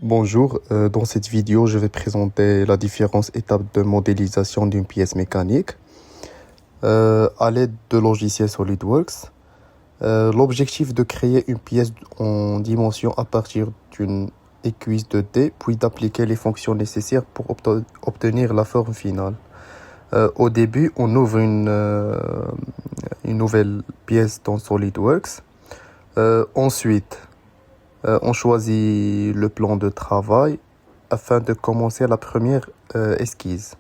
Bonjour, dans cette vidéo, je vais présenter la différentes étapes de modélisation d'une pièce mécanique à l'aide de logiciels SolidWorks. L'objectif est de créer une pièce en dimension à partir d'une équation 2D, puis d'appliquer les fonctions nécessaires pour obtenir la forme finale. Au début, on ouvre une nouvelle pièce dans SolidWorks. Ensuite, on choisit le plan de travail afin de commencer la première esquisse.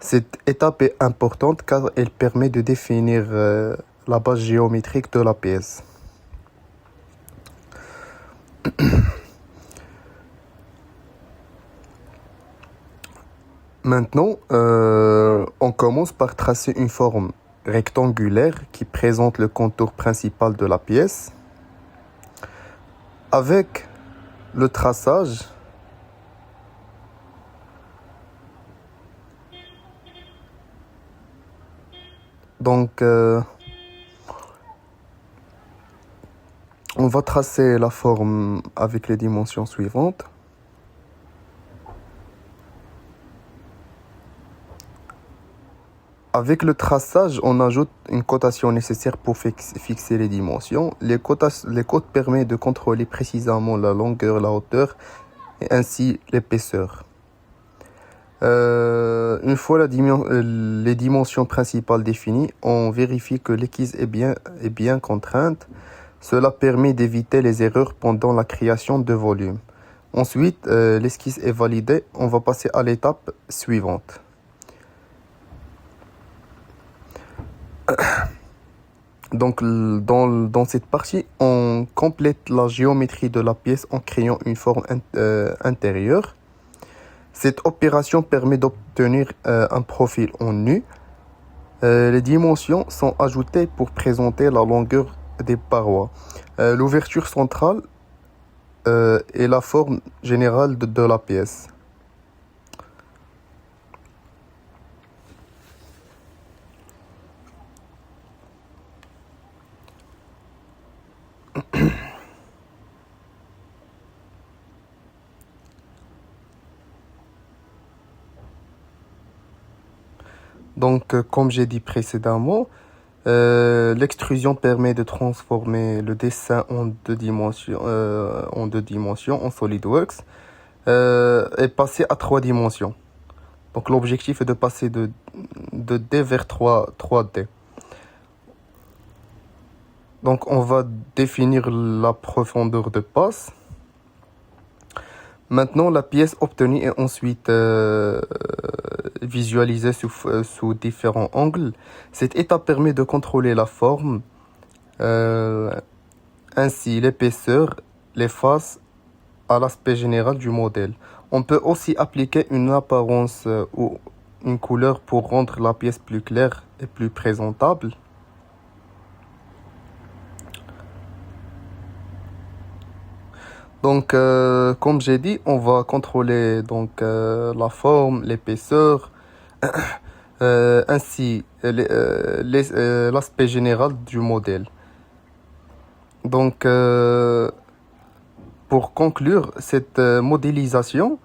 Cette étape est importante car elle permet de définir la base géométrique de la pièce. Maintenant, on commence par tracer une forme rectangulaire qui présente le contour principal de la pièce. Avec le traçage, on va tracer la forme avec les dimensions suivantes. Avec le traçage, on ajoute une cotation nécessaire pour fixer les dimensions. Les cotes permettent de contrôler précisément la longueur, la hauteur et ainsi l'épaisseur. Une fois les dimensions principales définies, on vérifie que l'esquisse est bien contrainte. Cela permet d'éviter les erreurs pendant la création de volume. Ensuite, l'esquisse est validée. On va passer à l'étape suivante. Donc, dans cette partie, on complète la géométrie de la pièce en créant une forme intérieure. Cette opération permet d'obtenir un profil en nu. Les dimensions sont ajoutées pour présenter la longueur des parois. L'ouverture centrale est la forme générale de la pièce. Donc, comme j'ai dit précédemment, l'extrusion permet de transformer le dessin en deux dimensions en SolidWorks et passer à 3 dimensions. Donc, l'objectif est de passer de 2D vers 3D. Donc, on va définir la profondeur de passe. Maintenant, la pièce obtenue est ensuite visualisée sous différents angles. Cette étape permet de contrôler la forme, ainsi l'épaisseur, les faces à l'aspect général du modèle. On peut aussi appliquer une apparence ou une couleur pour rendre la pièce plus claire et plus présentable. Donc, comme j'ai dit, on va contrôler la forme, l'épaisseur, ainsi l'aspect général du modèle. Donc, pour conclure, cette modélisation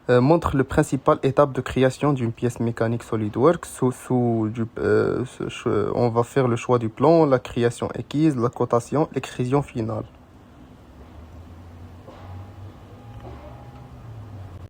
montre la principale étape de création d'une pièce mécanique SolidWorks. On va faire le choix du plan, la création acquise, la cotation, l'extrusion finale.